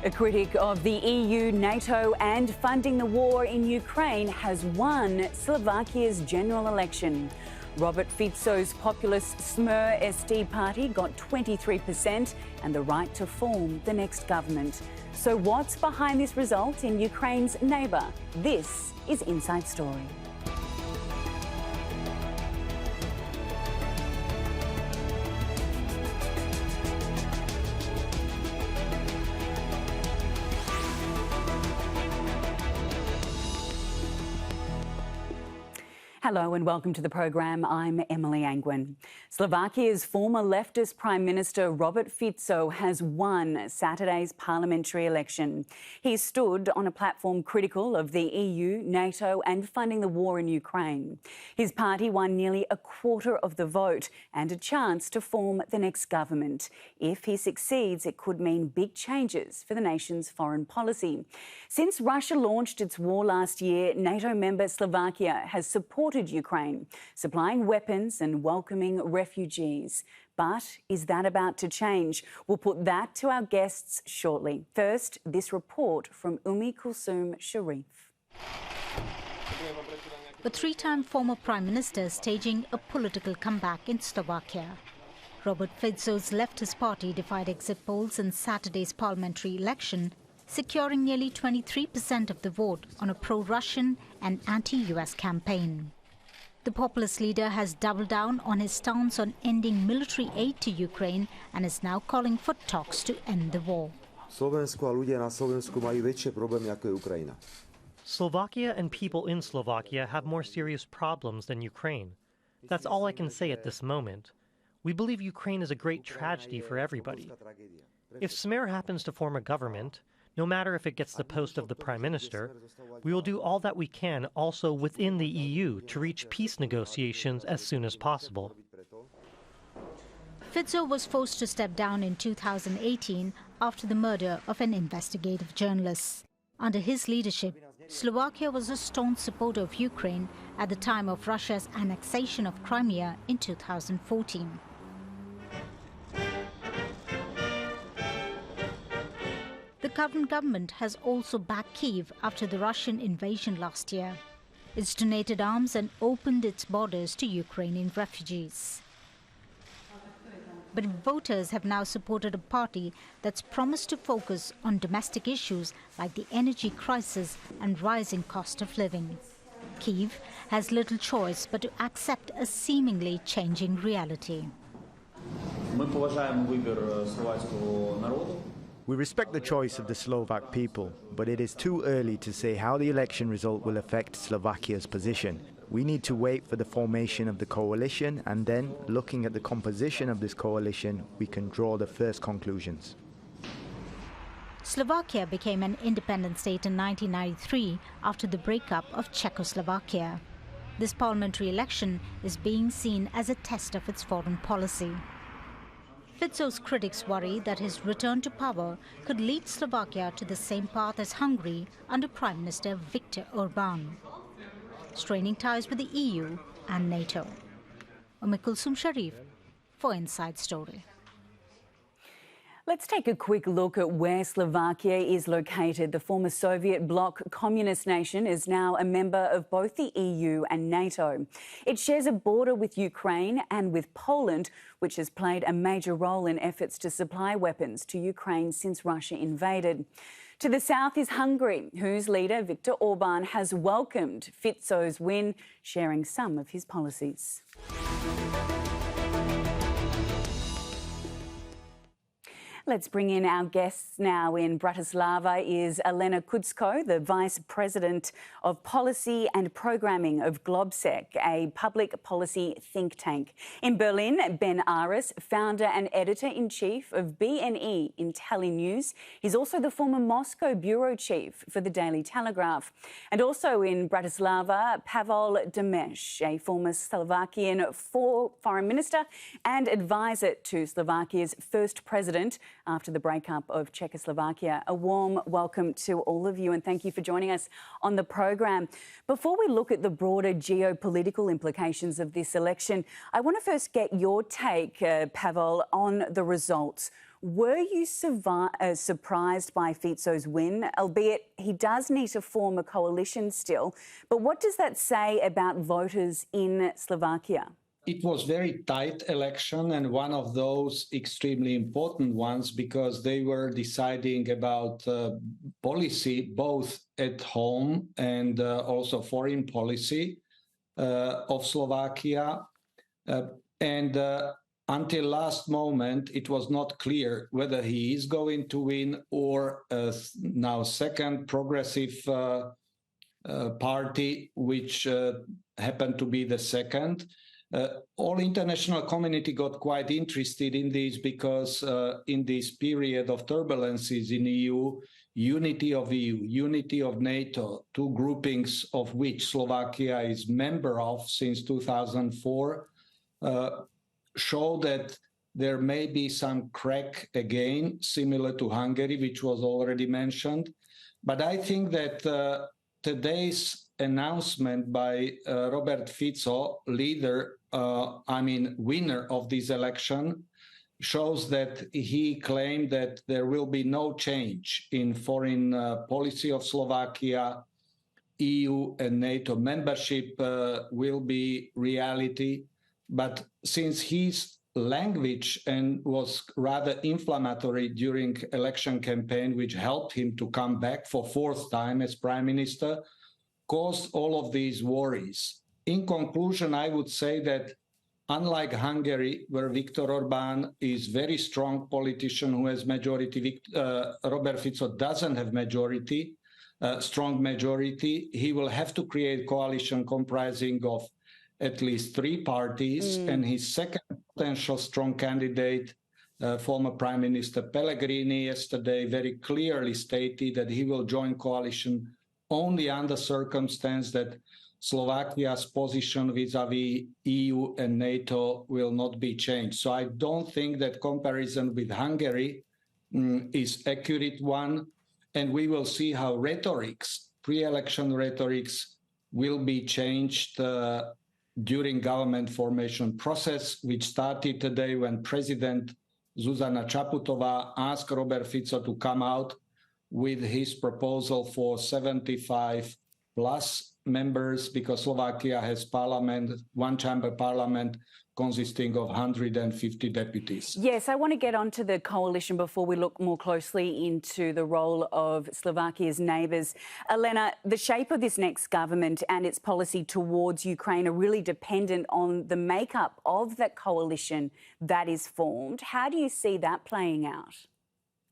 A critic of the EU, NATO and funding the war in Ukraine has won Slovakia's general election. Robert Fico's populist Smer-SD party got 23% and the right to form the next government. So what's behind this result in Ukraine's neighbour? This is Inside Story. Hello and welcome to the program. I'm Emily Angwin. Slovakia's former leftist Prime Minister Robert Fico has won Saturday's parliamentary election. He stood on a platform critical of the EU, NATO and funding the war in Ukraine. His party won nearly a quarter of the vote and a chance to form the next government. If he succeeds, it could mean big changes for the nation's foreign policy. Since Russia launched its war last year, NATO member Slovakia has supported Ukraine, supplying weapons and welcoming refugees. But is that about to change? We'll put that to our guests shortly. First, this report from Kulsum Sharif. A three-time former Prime Minister staging a political comeback in Slovakia. Robert Fico's leftist party defied exit polls in Saturday's parliamentary election, securing nearly 23% of the vote on a pro-Russian and anti-US campaign. The populist leader has doubled down on his stance on ending military aid to Ukraine and is now calling for talks to end the war. Slovakia and people in Slovakia have more serious problems than Ukraine. That's all I can say at this moment. We believe Ukraine is a great tragedy for everybody. If Smer happens to form a government, no matter if it gets the post of the Prime Minister, we will do all that we can also within the EU to reach peace negotiations as soon as possible. Fico was forced to step down in 2018 after the murder of an investigative journalist. Under his leadership, Slovakia was a staunch supporter of Ukraine at the time of Russia's annexation of Crimea in 2014. The current government has also backed Kyiv after the Russian invasion last year. It's donated arms and opened its borders to Ukrainian refugees. But voters have now supported a party that's promised to focus on domestic issues like the energy crisis and rising cost of living. Kyiv has little choice but to accept a seemingly changing reality. We respect the choice of the Slovak people, but it is too early to say how the election result will affect Slovakia's position. We need to wait for the formation of the coalition, and then, looking at the composition of this coalition, we can draw the first conclusions. Slovakia became an independent state in 1993 after the breakup of Czechoslovakia. This parliamentary election is being seen as a test of its foreign policy. Fico's critics worry that his return to power could lead Slovakia to the same path as Hungary under Prime Minister Viktor Orbán, straining ties with the EU and NATO. Kulsum Sharif for Inside Story. Let's take a quick look at where Slovakia is located. The former Soviet bloc communist nation is now a member of both the EU and NATO. It shares a border with Ukraine and with Poland, which has played a major role in efforts to supply weapons to Ukraine since Russia invaded. To the south is Hungary, whose leader Viktor Orbán has welcomed Fico's win, sharing some of his policies. Let's bring in our guests now. In Bratislava is Alena Kudzko, the Vice President of Policy and Programming of GLOBSEC, a public policy think tank. In Berlin, Ben Aris, founder and editor-in-chief of BNE Intelli-News. He's also the former Moscow bureau chief for the Daily Telegraph. And also in Bratislava, Pavol Demes, a former Slovakian foreign minister and advisor to Slovakia's first president after the breakup of Czechoslovakia. A warm welcome to all of you and thank you for joining us on the program. Before we look at the broader geopolitical implications of this election, I want to first get your take, Pavol, on the results. Were you surprised by Fico's win, albeit he does need to form a coalition still? But what does that say about voters in Slovakia? It was very tight election and one of those extremely important ones because they were deciding about policy both at home and also foreign policy of Slovakia. Until last moment, it was not clear whether he is going to win or now second progressive party, which happened to be the second. All international community got quite interested in this because in this period of turbulences in EU, unity of NATO, two groupings of which Slovakia is member of since 2004, show that there may be some crack again, similar to Hungary, which was already mentioned. But I think that today's announcement by Robert Fico, winner of this election, shows that he claimed that there will be no change in foreign policy of Slovakia. EU and NATO membership will be reality. But since his language and was rather inflammatory during election campaign, which helped him to come back for fourth time as prime minister, caused all of these worries. In conclusion, I would say that unlike Hungary, where Viktor Orbán is very strong politician who has majority, Robert Fico doesn't have majority, strong majority. He will have to create coalition comprising of at least three parties, and his second potential strong candidate, former Prime Minister Pellegrini, yesterday very clearly stated that he will join coalition only under circumstance that Slovakia's position vis-à-vis EU and NATO will not be changed. So I don't think that comparison with Hungary is accurate one, and we will see how rhetorics, pre-election rhetorics, will be changed during government formation process, which started today when President Zuzana Čaputová asked Robert Fico to come out with his proposal for 75 plus members, because Slovakia has parliament, one-chamber parliament consisting of 150 deputies. Yes, I want to get onto the coalition before we look more closely into the role of Slovakia's neighbours. Alena, the shape of this next government and its policy towards Ukraine are really dependent on the makeup of that coalition that is formed. How do you see that playing out?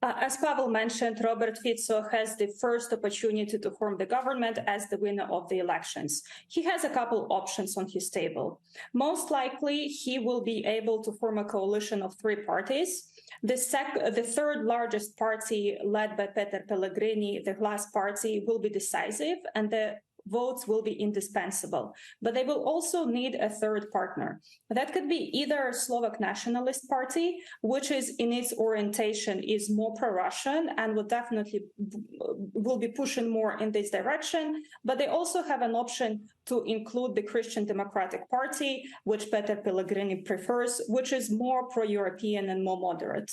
As Pavol mentioned, Robert Fico has the first opportunity to form the government as the winner of the elections. He has a couple options on his table. Most likely, he will be able to form a coalition of three parties. The third largest party, led by Peter Pellegrini, the Glass Party, will be decisive, and the votes will be indispensable. But they will also need a third partner. That could be either Slovak Nationalist Party, which is in its orientation is more pro-Russian and will be pushing more in this direction. But they also have an option to include the Christian Democratic Party, which Peter Pellegrini prefers, which is more pro-European and more moderate.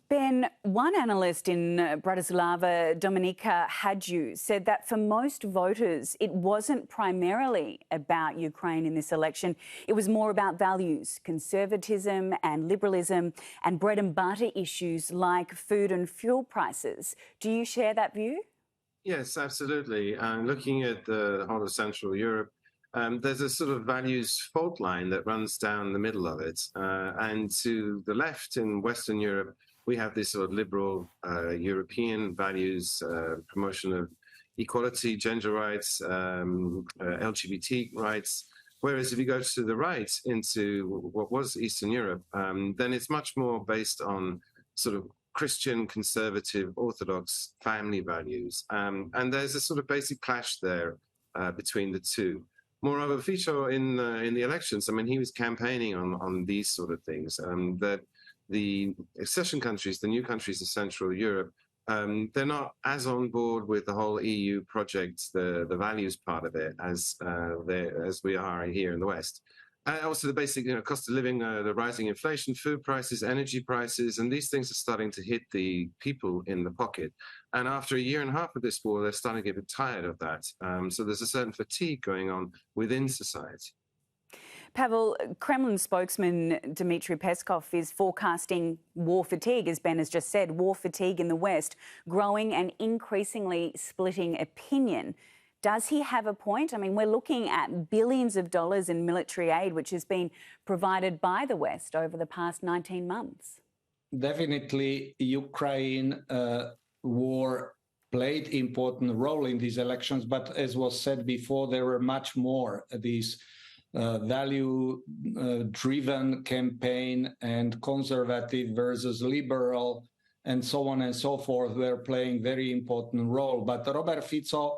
Ben, one analyst in Bratislava, Dominika Hadju, said that for most voters, it wasn't primarily about Ukraine in this election. It was more about values, conservatism and liberalism, and bread and butter issues like food and fuel prices. Do you share that view? Yes, absolutely. Looking at the whole of Central Europe, there's a sort of values fault line that runs down the middle of it. And to the left in Western Europe, we have this sort of liberal European values, promotion of equality, gender rights, LGBT rights. Whereas if you go to the right into what was Eastern Europe, then it's much more based on sort of Christian, conservative, orthodox family values. And there's a sort of basic clash there between the two. Moreover, Fico in the elections, I mean, he was campaigning on these sort of things, that the accession countries, the new countries in Central Europe, they're not as on board with the whole EU project, the values part of it, as we are here in the West. Also the basic cost of living, the rising inflation, food prices, energy prices, and these things are starting to hit the people in the pocket. And after a year and a half of this war, they're starting to get a bit tired of that. So there's a certain fatigue going on within society. Pavol, Kremlin spokesman Dmitry Peskov is forecasting war fatigue, as Ben has just said, war fatigue in the West, growing and increasingly splitting opinion. Does he have a point? I mean, we're looking at billions of dollars in military aid, which has been provided by the West over the past 19 months. Definitely, Ukraine war played important role in these elections, but as was said before, there were much more. These value-driven campaign and conservative versus liberal and so on and so forth were playing very important role. But Robert Fico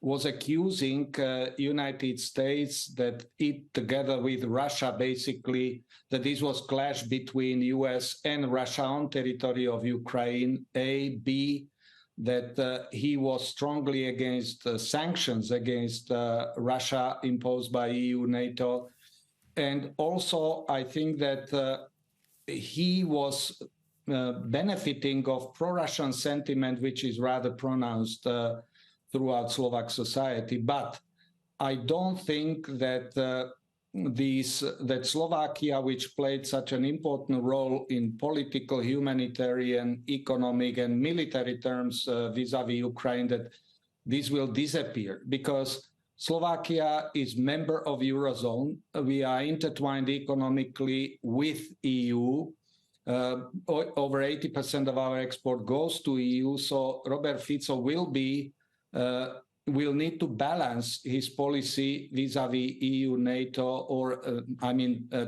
was accusing United States that it, together with Russia, basically, that this was clash between US and Russia on territory of Ukraine, A, B, that he was strongly against sanctions against Russia imposed by EU, NATO. And also, I think that he was benefiting of pro-Russian sentiment, which is rather pronounced throughout Slovak society. But I don't think that that Slovakia, which played such an important role in political, humanitarian, economic, and military terms vis-a-vis Ukraine, that this will disappear, because Slovakia is member of Eurozone. We are intertwined economically with EU. Over 80% of our export goes to EU. So Robert Fico will need to balance his policy vis-a-vis EU, NATO, or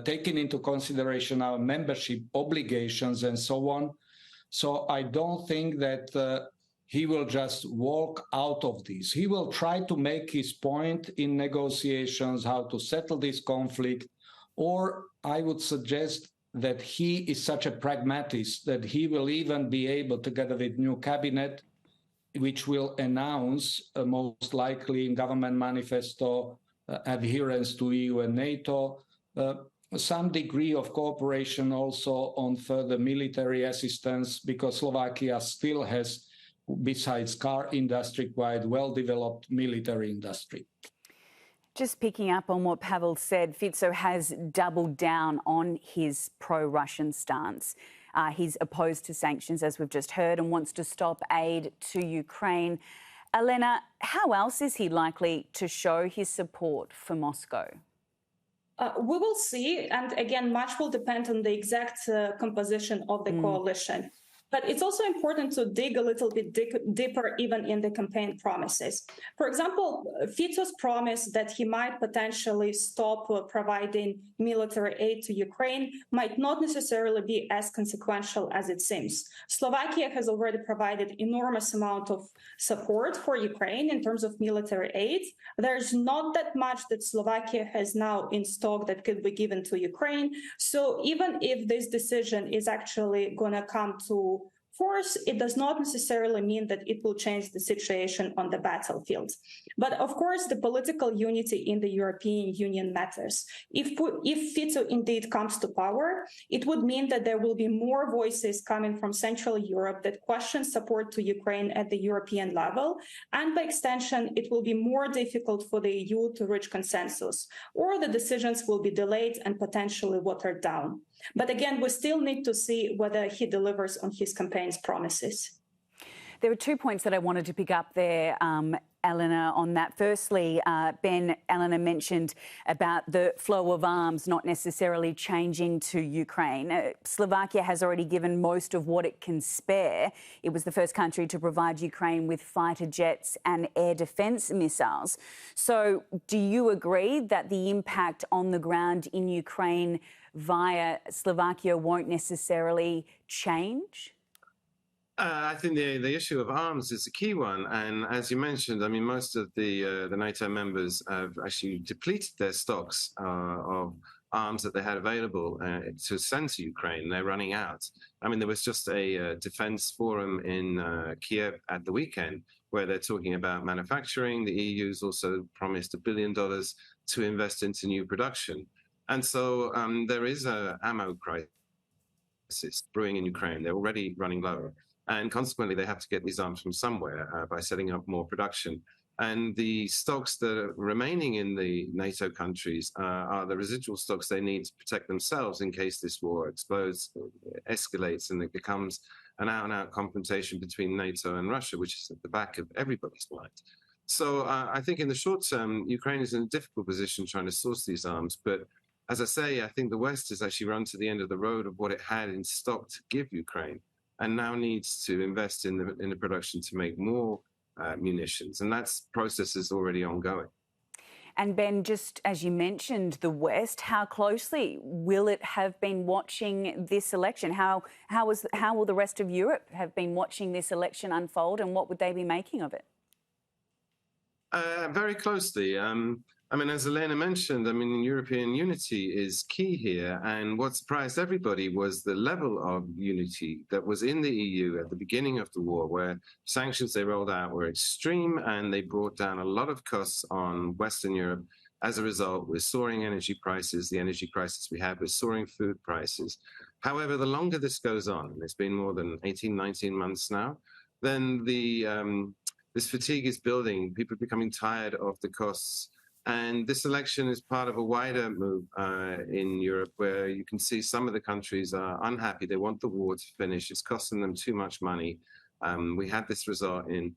taking into consideration our membership obligations and so on. So I don't think that he will just walk out of this. He will try to make his point in negotiations, how to settle this conflict, or I would suggest that he is such a pragmatist that he will even be able, together with new cabinet, which will announce most likely in government manifesto adherence to EU and NATO, some degree of cooperation also on further military assistance, because Slovakia still has, besides car industry, quite well-developed military industry. Just picking up on what Pavol said, Fico has doubled down on his pro-Russian stance. He's opposed to sanctions, as we've just heard, and wants to stop aid to Ukraine. Alena, how else is he likely to show his support for Moscow? We will see. And again, much will depend on the exact composition of the coalition. But it's also important to dig a little bit deeper even in the campaign promises. For example, Fico's promise that he might potentially stop providing military aid to Ukraine might not necessarily be as consequential as it seems. Slovakia has already provided enormous amount of support for Ukraine in terms of military aid. There's not that much that Slovakia has now in stock that could be given to Ukraine. So even if this decision is actually going to come to force, it does not necessarily mean that it will change the situation on the battlefield. But of course, the political unity in the European Union matters. If Fico indeed comes to power, it would mean that there will be more voices coming from Central Europe that question support to Ukraine at the European level. And by extension, it will be more difficult for the EU to reach consensus, or the decisions will be delayed and potentially watered down. But again, we still need to see whether he delivers on his campaign's promises. There are 2 points that I wanted to pick up there, Alena, on that. Firstly, Ben, Alena mentioned about the flow of arms not necessarily changing to Ukraine. Slovakia has already given most of what it can spare. It was the first country to provide Ukraine with fighter jets and air defence missiles. So do you agree that the impact on the ground in Ukraine via Slovakia won't necessarily change? I think the issue of arms is a key one, and as you mentioned, I mean, most of the NATO members have actually depleted their stocks of arms that they had available to send to Ukraine. They're running out. I mean, there was just a defense forum in Kiev at the weekend where they're talking about manufacturing. The EU's also promised $1 billion to invest into new production. And so there is an ammo crisis brewing in Ukraine. They're already running low. And consequently, they have to get these arms from somewhere by setting up more production. And the stocks that are remaining in the NATO countries are the residual stocks they need to protect themselves in case this war explodes, escalates, and it becomes an out-and-out confrontation between NATO and Russia, which is at the back of everybody's mind. So I think in the short term, Ukraine is in a difficult position trying to source these arms. But as I say, I think the West has actually run to the end of the road of what it had in stock to give Ukraine, and now needs to invest in the production to make more munitions, and that process is already ongoing. And Ben, just as you mentioned the West, how closely will it have been watching this election? How will the rest of Europe have been watching this election unfold, and what would they be making of it? Very closely. I mean, as Alena mentioned, I mean, European unity is key here. And what surprised everybody was the level of unity that was in the EU at the beginning of the war, where sanctions they rolled out were extreme and they brought down a lot of costs on Western Europe. As a result, with soaring energy prices, the energy crisis we have with soaring food prices. However, the longer this goes on, and it's been more than 18, 19 months now, then this fatigue is building. People are becoming tired of the costs. And this election is part of a wider move in Europe where you can see some of the countries are unhappy. They want the war to finish. It's costing them too much money. We had this result in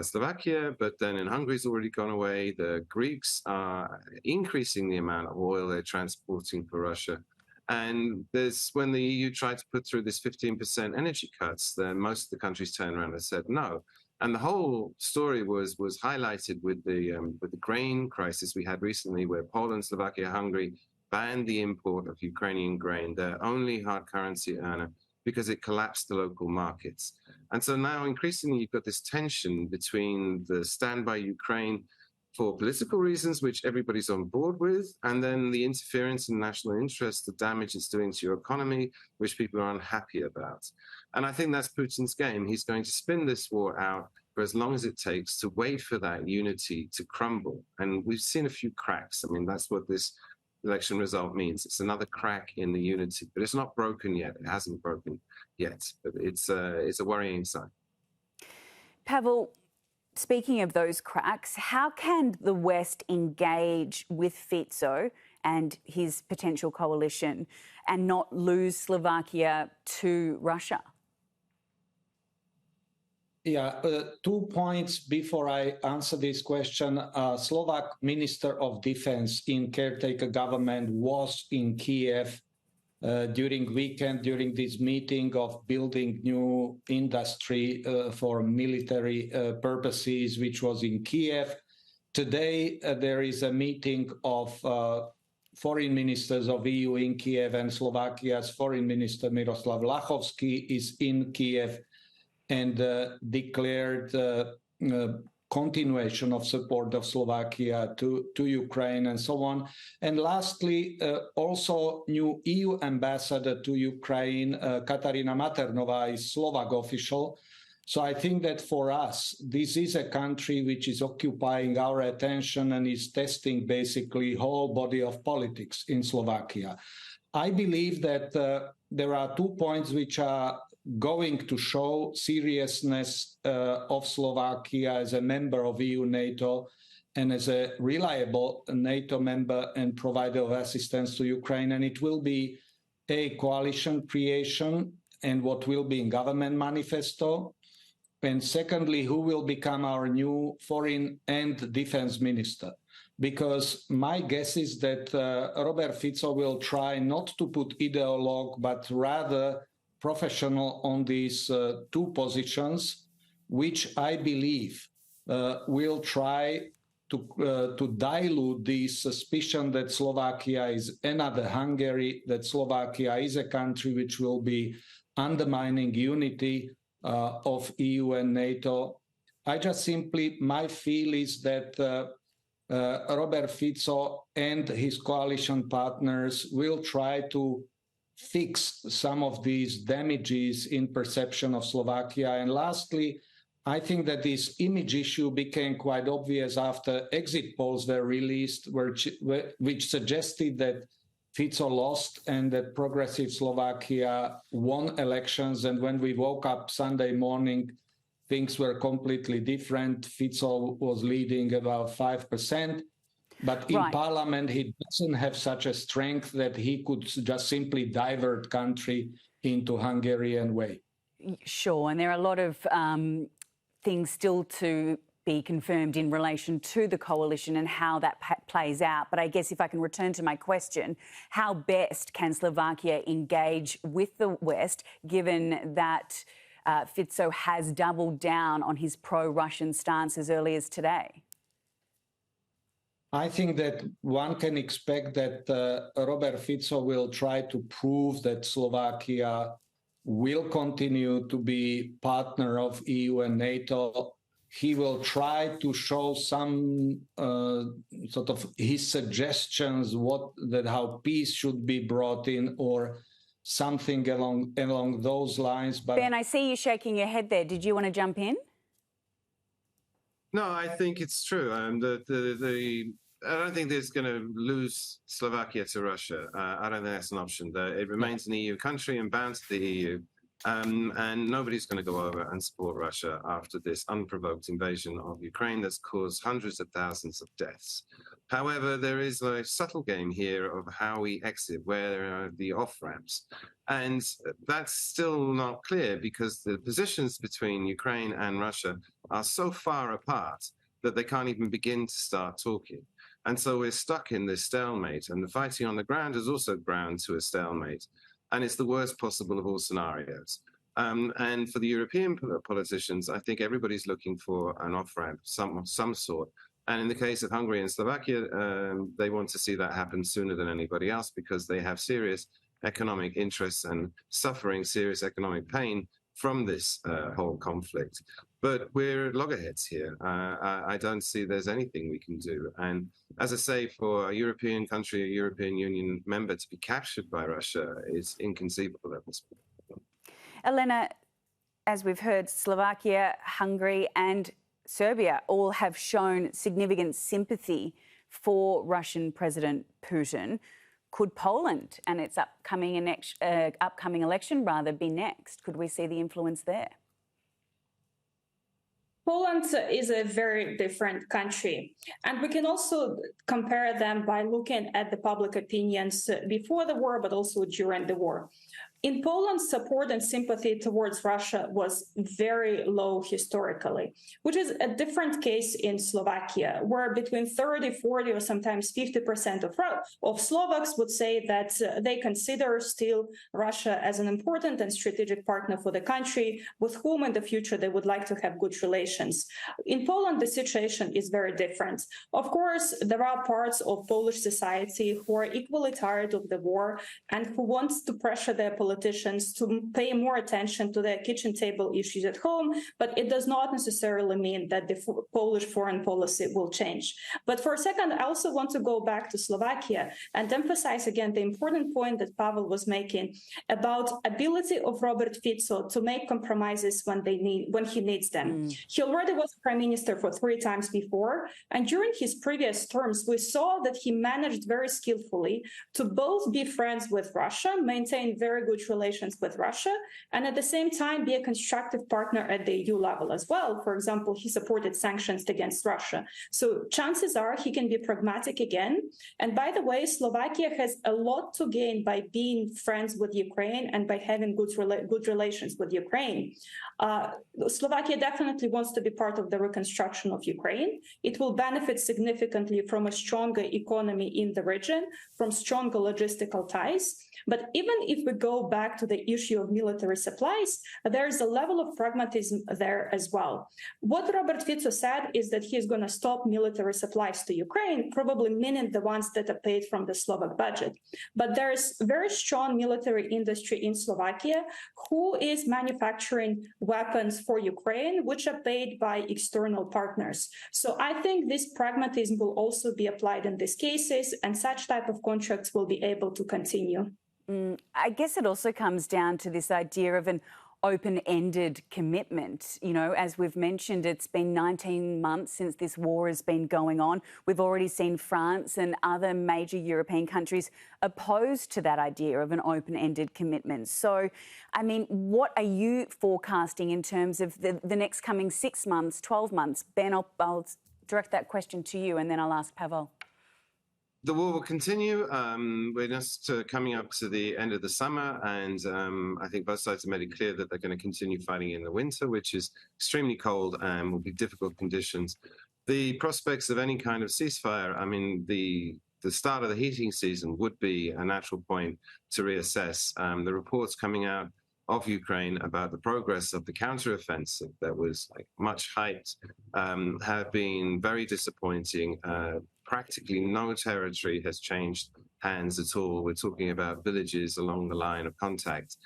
Slovakia, but then in Hungary's already gone away. The Greeks are increasing the amount of oil they're transporting for Russia. And when the EU tried to put through this 15% energy cuts, then most of the countries turned around and said no. And the whole story was highlighted with the grain crisis we had recently, where Poland, Slovakia, Hungary banned the import of Ukrainian grain, their only hard currency earner, because it collapsed the local markets. And so now increasingly you've got this tension between the stand by Ukraine for political reasons, which everybody's on board with, and then the interference in national interest, the damage it's doing to your economy, which people are unhappy about. And I think that's Putin's game. He's going to spin this war out for as long as it takes to wait for that unity to crumble. And we've seen a few cracks. I mean, that's what this election result means. It's another crack in the unity, but it's not broken yet. It hasn't broken yet, but it's a worrying sign. Pavol, speaking of those cracks, how can the West engage with Fico and his potential coalition and not lose Slovakia to Russia? Yeah, 2 points before I answer this question. Slovak Minister of Defense in caretaker government was in Kiev during weekend, during this meeting of building new industry for military purposes, which was in Kiev. Today, there is a meeting of foreign ministers of EU in Kiev, and Slovakia's foreign minister Miroslav Lachovský is in Kiev and declared continuation of support of Slovakia to Ukraine and so on. And lastly, also new EU ambassador to Ukraine, Katarina Maternova, is Slovak official. So I think that for us, this is a country which is occupying our attention and is testing basically whole body of politics in Slovakia. I believe that there are 2 points which are going to show seriousness of Slovakia as a member of EU NATO and as a reliable NATO member and provider of assistance to Ukraine. And it will be a coalition creation and what will be in government manifesto. And secondly, who will become our new foreign and defense minister? Because my guess is that Robert Fico will try not to put ideologue, but rather professional on these 2 positions, which I believe will try to dilute the suspicion that Slovakia is another Hungary, that Slovakia is a country which will be undermining unity of EU and NATO. My feel is that Robert Fico and his coalition partners will try to fix some of these damages in perception of Slovakia. And lastly, I think that this image issue became quite obvious after exit polls were released, which suggested that Fico lost and that progressive Slovakia won elections. And when we woke up Sunday morning, things were completely different. Fico was leading about 5%. But in parliament, he doesn't have such a strength that he could just simply divert country into Hungarian way. Sure, and there are a lot of things still to be confirmed in relation to the coalition and how that plays out. But I guess if I can return to my question, how best can Slovakia engage with the West, given that Fico has doubled down on his pro-Russian stance as early as today? I think that one can expect that Robert Fico will try to prove that Slovakia will continue to be partner of EU and NATO. He will try to show some sort of his suggestions how peace should be brought in or something along those lines. But Ben, I see you shaking your head there. Did you want to jump in? No, I think it's true. I don't think there's going to lose Slovakia to Russia. I don't think that's an option. It remains an EU country and bound to the EU. And nobody's going to go over and support Russia after this unprovoked invasion of Ukraine that's caused hundreds of thousands of deaths. However, there is a subtle game here of how we exit, where are the off-ramps. And that's still not clear because the positions between Ukraine and Russia are so far apart that they can't even begin to start talking. And so we're stuck in this stalemate. And the fighting on the ground is also ground to a stalemate. And it's the worst possible of all scenarios. And for the European politicians, I think everybody's looking for an off-ramp, some sort. And in the case of Hungary and Slovakia, they want to see that happen sooner than anybody else because they have serious economic interests and suffering serious economic pain from this whole conflict. But we're at loggerheads here. I don't see there's anything we can do. And as I say, for a European country, a European Union member to be captured by Russia is inconceivable at this point. Alena, as we've heard, Slovakia, Hungary and Serbia all have shown significant sympathy for Russian President Putin. Could Poland and its upcoming election be next? Could we see the influence there? Poland is a very different country. And we can also compare them by looking at the public opinions before the war, but also during the war. In Poland, support and sympathy towards Russia was very low historically, which is a different case in Slovakia, where between 30, 40, or sometimes 50% of Slovaks would say that they consider still Russia as an important and strategic partner for the country, with whom in the future they would like to have good relations. In Poland, the situation is very different. Of course, there are parts of Polish society who are equally tired of the war and who want to pressure their politicians to pay more attention to their kitchen table issues at home, but it does not necessarily mean that the Polish foreign policy will change. But for a second, I also want to go back to Slovakia and emphasize again the important point that Pavol was making about ability of Robert Fico to make compromises when he needs them. He already was prime minister for 3 times before, and during his previous terms, we saw that he managed very skillfully to both be friends with Russia, maintain very good relations with Russia, and at the same time be a constructive partner at the EU level as well. For example, he supported sanctions against Russia. So chances are he can be pragmatic again. And by the way, Slovakia has a lot to gain by being friends with Ukraine and by having good relations with Ukraine. Slovakia definitely wants to be part of the reconstruction of Ukraine. It will benefit significantly from a stronger economy in the region, from stronger logistical ties. But even if we go back to the issue of military supplies, there is a level of pragmatism there as well. What Robert Fico said is that he is going to stop military supplies to Ukraine, probably meaning the ones that are paid from the Slovak budget. But there is very strong military industry in Slovakia who is manufacturing weapons for Ukraine, which are paid by external partners. So I think this pragmatism will also be applied in these cases, and such type of contracts will be able to continue. I guess it also comes down to this idea of an open-ended commitment. You know, as we've mentioned, it's been 19 months since this war has been going on. We've already seen France and other major European countries opposed to that idea of an open-ended commitment. So, I mean, what are you forecasting in terms of the next coming 6 months, 12 months? Ben, I'll direct that question to you and then I'll ask Pavol. The war will continue. We're just coming up to the end of the summer, and I think both sides have made it clear that they're going to continue fighting in the winter, which is extremely cold and will be difficult conditions. The prospects of any kind of ceasefire, I mean, the start of the heating season would be a natural point to reassess. The reports coming out of Ukraine about the progress of the counteroffensive that was much hyped have been very disappointing. Practically no territory has changed hands at all. We're talking about villages along the line of contact.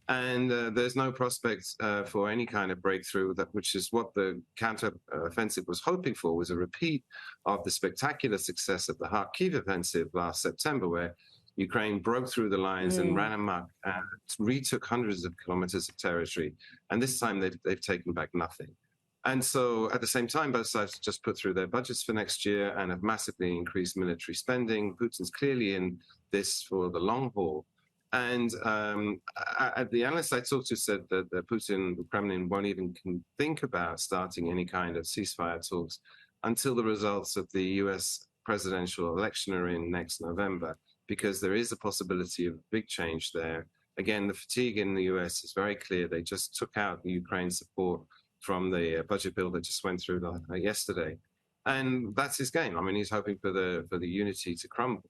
And there's no prospect for any kind of breakthrough, which is what the counteroffensive was hoping for, was a repeat of the spectacular success of the Kharkiv offensive last September, where Ukraine broke through the lines and ran amok and retook hundreds of kilometers of territory. And this time they've taken back nothing. And so at the same time, both sides just put through their budgets for next year and have massively increased military spending. Putin's clearly in this for the long haul. And the analysts I talked to said that Putin, the Kremlin, won't even think about starting any kind of ceasefire talks until the results of the US presidential election are in next November, because there is a possibility of big change there. Again, the fatigue in the US is very clear. They just took out the Ukraine support from the budget bill that just went through yesterday. And that's his game. I mean, he's hoping for the unity to crumble.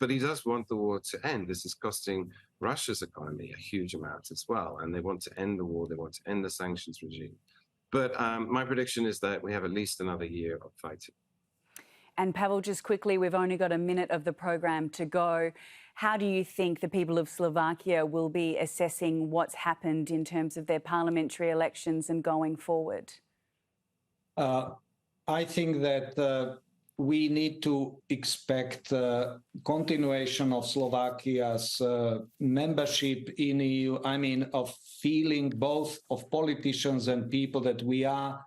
But he does want the war to end. This is costing Russia's economy a huge amount as well. And they want to end the war. They want to end the sanctions regime. But my prediction is that we have at least another year of fighting. And Pavol, just quickly, we've only got a minute of the program to go. How do you think the people of Slovakia will be assessing what's happened in terms of their parliamentary elections and going forward? I think that we need to expect continuation of Slovakia's membership in EU. I mean, of feeling both of politicians and people that we are,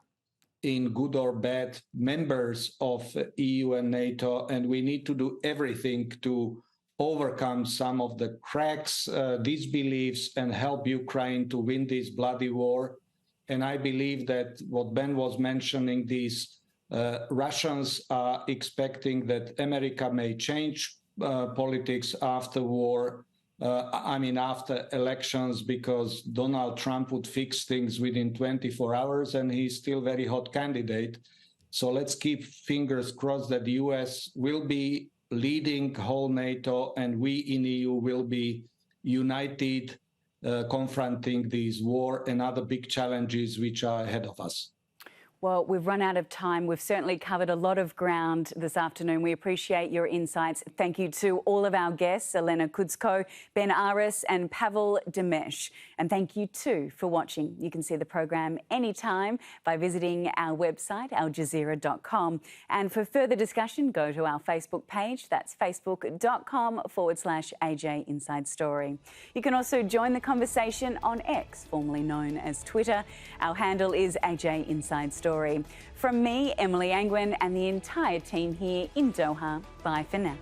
in good or bad, members of EU and NATO, and we need to do everything to overcome some of the cracks, disbeliefs, and help Ukraine to win this bloody war. And I believe that what Ben was mentioning, these Russians are expecting that America may change politics after war, after elections, because Donald Trump would fix things within 24 hours and he's still a very hot candidate. So let's keep fingers crossed that the US will be leading whole NATO and we in EU will be united, confronting this war and other big challenges which are ahead of us. Well, we've run out of time. We've certainly covered a lot of ground this afternoon. We appreciate your insights. Thank you to all of our guests, Alena Kudzko, Ben Aris and Pavol Demes. And thank you too for watching. You can see the program anytime by visiting our website, aljazeera.com. And for further discussion, go to our Facebook page. That's facebook.com/AJ Inside Story. You can also join the conversation on X, formerly known as Twitter. Our handle is AJ Inside Story. From me, Emily Angwin, and the entire team here in Doha. Bye for now.